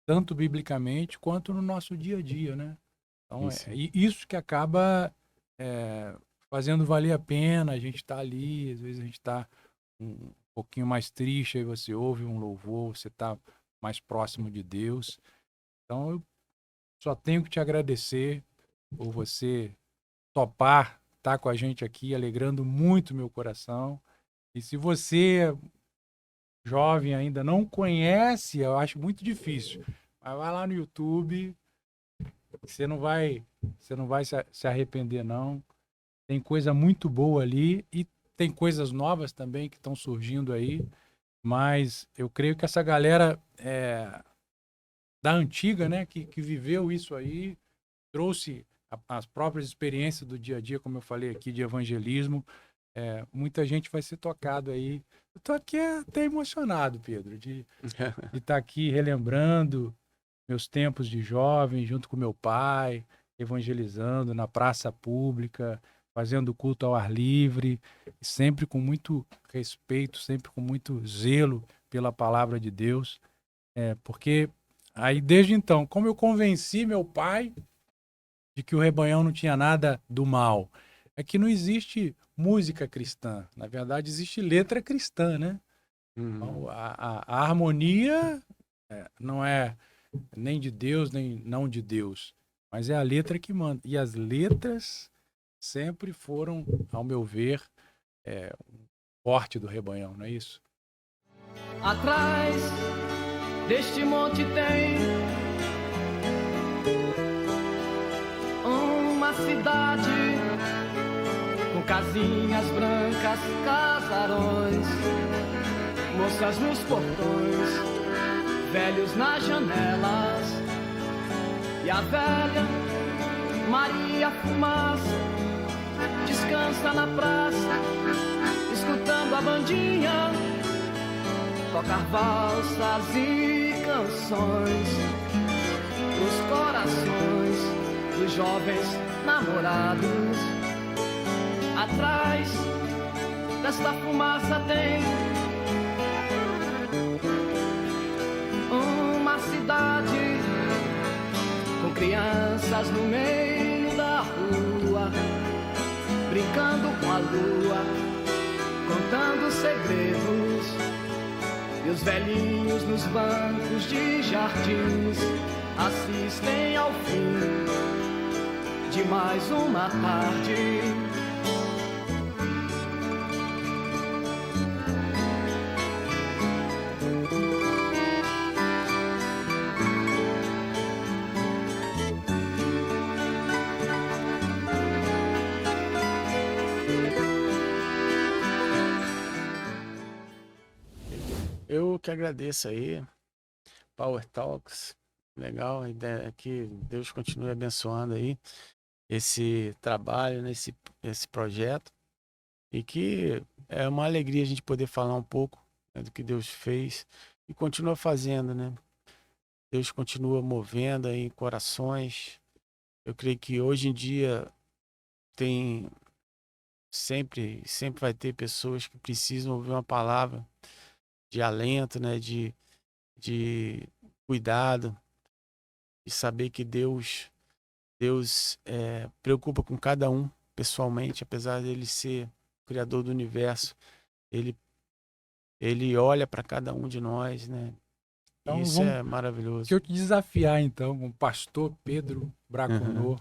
tanto biblicamente quanto no nosso dia a dia, né? Então isso que acaba fazendo valer a pena. A gente está ali, às vezes a gente está um pouquinho mais triste, aí você ouve um louvor, você está mais próximo de Deus. Então eu só tenho que te agradecer por você topar estar com a gente aqui, alegrando muito meu coração. E se você, jovem, ainda não conhece, eu acho muito difícil, Mas vai lá no YouTube, você não vai se arrepender, não. Tem coisa muito boa ali e tem coisas novas também que estão surgindo aí. Mas eu creio que essa galera da antiga, né, que viveu isso aí, trouxe as próprias experiências do dia a dia, como eu falei aqui, de evangelismo. Muita gente vai ser tocado aí. Eu tô aqui até emocionado, Pedro, de estar aqui relembrando meus tempos de jovem, junto com meu pai, evangelizando na praça pública, fazendo culto ao ar livre, sempre com muito respeito, sempre com muito zelo pela palavra de Deus. Porque aí, desde então, como eu convenci meu pai de que o Rebanhão não tinha nada do mal, é que não existe música cristã. Na verdade, existe letra cristã, né? Então, a harmonia não é nem de Deus, nem não de Deus, mas é a letra que manda. E as letras sempre foram, ao meu ver, forte do Rebanhão, não é isso? Atrás deste monte tem uma cidade com casinhas brancas, casarões, moças nos portões, velhos nas janelas, e a velha Maria Fumaça descansa na praça, escutando a bandinha tocar valsas e canções pros corações dos jovens namorados. Atrás desta fumaça tem uma cidade com crianças no meio da rua, brincando com a lua, contando segredos, e os velhinhos nos bancos de jardins assistem ao fim de mais uma tarde. Eu que agradeço aí, Power Talks, legal, a ideia é que Deus continue abençoando aí esse trabalho, né, esse projeto, e que é uma alegria a gente poder falar um pouco, né, do que Deus fez e continua fazendo, né? Deus continua movendo aí corações. Eu creio que hoje em dia tem sempre vai ter pessoas que precisam ouvir uma palavra de alento, né, de cuidado, e saber que Deus preocupa com cada um pessoalmente, apesar dele ser o criador do universo, ele olha para cada um de nós, né? Então, E isso é maravilhoso. Deixa eu te desafiar, então, com o pastor Pedro Braconô.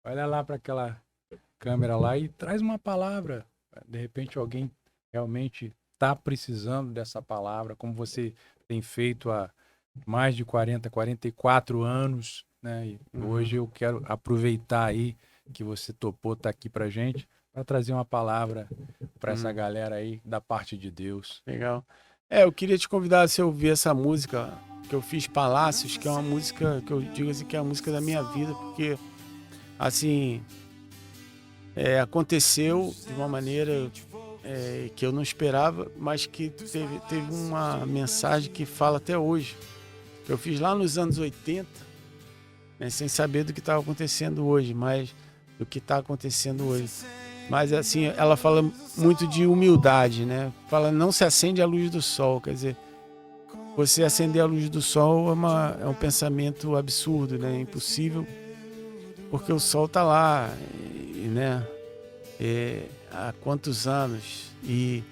Olha lá para aquela câmera lá e traz uma palavra. De repente, alguém realmente está precisando dessa palavra, como você tem feito há mais de 44 anos, né? E hoje eu quero aproveitar aí que você topou estar aqui pra gente, para trazer uma palavra para essa galera aí da parte de Deus. Legal. Eu queria te convidar a você ouvir essa música que eu fiz, Palácios, que é uma música que eu digo assim, que é a música da minha vida, porque assim aconteceu de uma maneira que eu não esperava, mas que teve uma mensagem que fala até hoje. Eu fiz lá nos anos 80, né, sem saber do que estava acontecendo hoje, mas do que está acontecendo hoje. Mas assim, ela fala muito de humildade, né? Fala, não se acende a luz do sol, quer dizer, você acender a luz do sol é um pensamento absurdo, né? Impossível, porque o sol está lá, né? Há quantos anos, e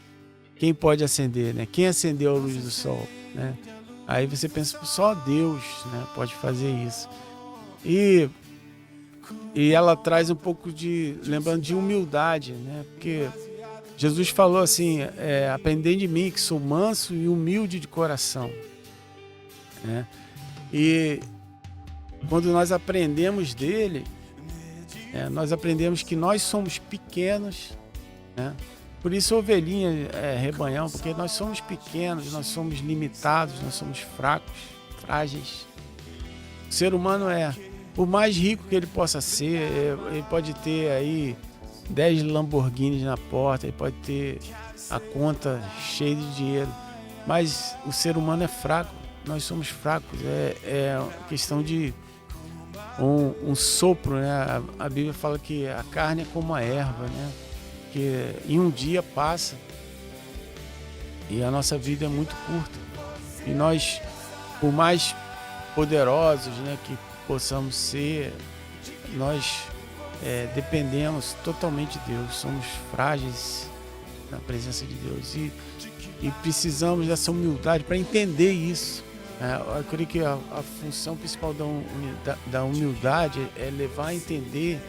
quem pode acender, né? Quem acendeu a luz do sol, né? Aí você pensa, só Deus, né, pode fazer isso. E ela traz um pouco lembrando de humildade, né? Porque Jesus falou assim, aprendei de mim que sou manso e humilde de coração, né? E quando nós aprendemos dele, nós aprendemos que nós somos pequenos, né? Por isso ovelhinha é rebanhão, porque nós somos pequenos, nós somos limitados, nós somos fracos, frágeis. O ser humano por mais rico que ele possa ser, ele pode ter aí 10 Lamborghinis na porta, ele pode ter a conta cheia de dinheiro, mas o ser humano é fraco, nós somos fracos, é questão de um sopro, né? A Bíblia fala que a carne é como a erva, né? Que em um dia passa e a nossa vida é muito curta. E nós, por mais poderosos, né, que possamos ser, nós dependemos totalmente de Deus, somos frágeis na presença de Deus e precisamos dessa humildade para entender isso. Eu creio que a função principal da humildade é levar a entender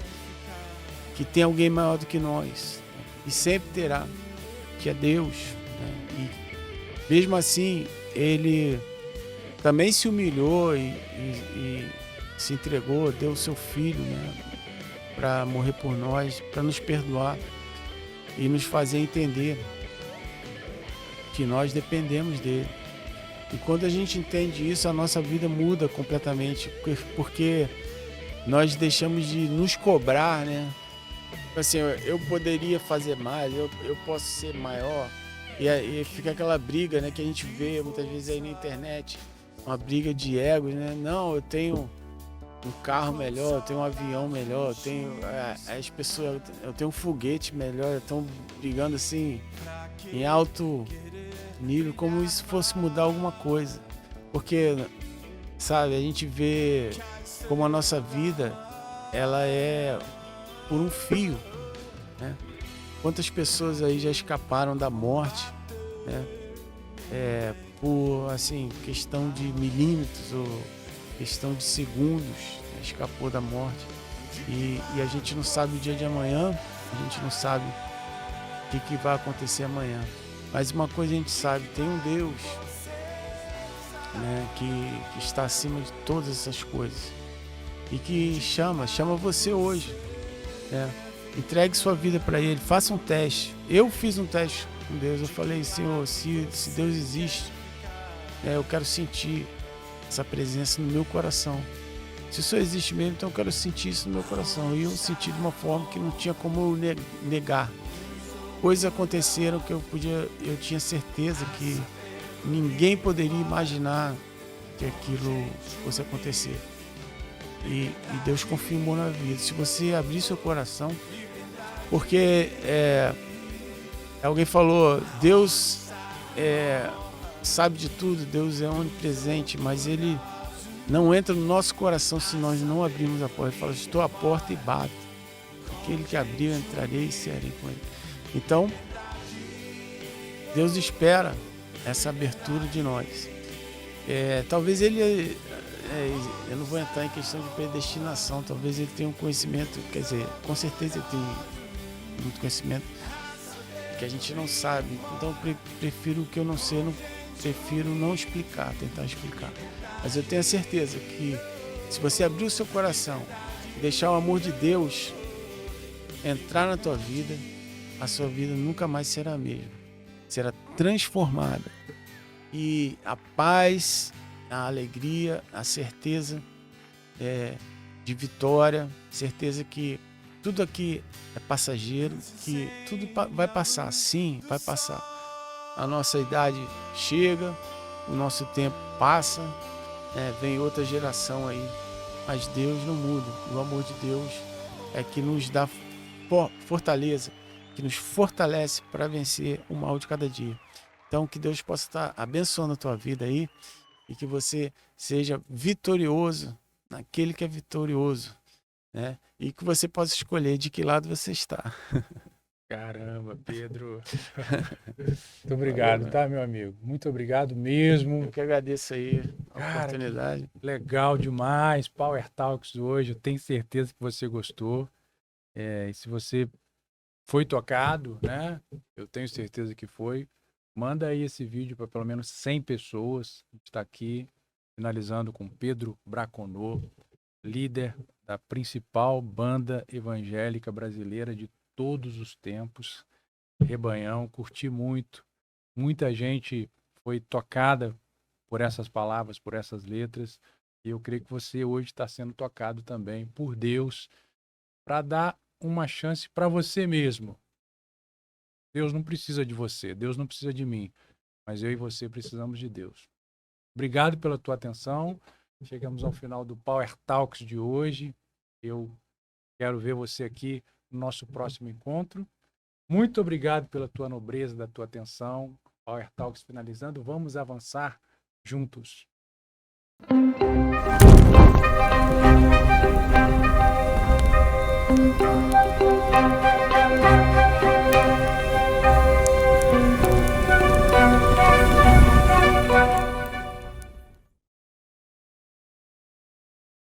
que tem alguém maior do que nós, e sempre terá, que é Deus, né? E mesmo assim ele também se humilhou e se entregou, deu o seu filho, né, para morrer por nós, para nos perdoar e nos fazer entender que nós dependemos dele. E quando a gente entende isso, a nossa vida muda completamente, porque nós deixamos de nos cobrar, né? Assim, eu poderia fazer mais, eu posso ser maior. E fica aquela briga, né, que a gente vê muitas vezes aí na internet, uma briga de egos, né? Não, eu tenho um carro melhor, eu tenho um avião melhor, eu tenho as pessoas, eu tenho um foguete melhor, estão brigando assim em alto nível, como se fosse mudar alguma coisa. Porque, sabe, a gente vê como a nossa vida, ela é por um fio, né? Quantas pessoas aí já escaparam da morte, né? Por, assim, questão de milímetros ou questão de segundos, né? Escapou da morte. E a gente não sabe o dia de amanhã, a gente não sabe o que vai acontecer amanhã. Mas uma coisa a gente sabe, tem um Deus, né, que está acima de todas essas coisas. E que chama você hoje, né? Entregue sua vida para Ele, faça um teste. Eu fiz um teste com Deus, eu falei, Senhor, se Deus existe, eu quero sentir essa presença no meu coração. Se o Senhor existe mesmo, então eu quero sentir isso no meu coração. E eu senti de uma forma que não tinha como eu negar. Coisas aconteceram que eu tinha certeza que ninguém poderia imaginar que aquilo fosse acontecer. E Deus confirmou na vida. Se você abrir seu coração, porque alguém falou, Deus sabe de tudo, Deus é onipresente, mas Ele não entra no nosso coração se nós não abrirmos a porta. Ele fala, estou à porta e bato. Aquele que abrir, eu entrarei e cearei com ele. Então, Deus espera essa abertura de nós. Talvez Ele, eu não vou entrar em questão de predestinação, talvez Ele tenha um conhecimento, quer dizer, com certeza Ele tem muito conhecimento que a gente não sabe. Então, eu prefiro o que eu não sei, prefiro não explicar, tentar explicar. Mas eu tenho a certeza que se você abrir o seu coração, deixar o amor de Deus entrar na tua vida, a sua vida nunca mais será a mesma. Será transformada. E a paz, a alegria, a certeza de vitória, certeza que tudo aqui é passageiro, que tudo vai passar. Sim, vai passar. A nossa idade chega, o nosso tempo passa, vem outra geração aí. Mas Deus não muda. O amor de Deus é que nos dá fortaleza, que nos fortalece para vencer o mal de cada dia. Então, que Deus possa estar abençoando a tua vida aí e que você seja vitorioso naquele que é vitorioso, né? E que você possa escolher de que lado você está. Caramba, Pedro. Muito obrigado, tá, meu amigo? Muito obrigado mesmo. Eu que agradeço aí a oportunidade. Legal demais. Power Talks hoje. Eu tenho certeza que você gostou. E se você foi tocado, né? Eu tenho certeza que foi. Manda aí esse vídeo para pelo menos 100 pessoas. A gente está aqui finalizando com Pedro Braconô, líder da principal banda evangélica brasileira de todos os tempos, Rebanhão. Curti muito, muita gente foi tocada por essas palavras, por essas letras, e eu creio que você hoje está sendo tocado também por Deus para dar uma chance para você mesmo. Deus não precisa de você, Deus não precisa de mim, mas eu e você precisamos de Deus. Obrigado pela tua atenção. Chegamos ao final do Power Talks de hoje. Eu quero ver você aqui no nosso próximo encontro. Muito obrigado pela tua nobreza, da tua atenção. Power Talks finalizando. Vamos avançar juntos.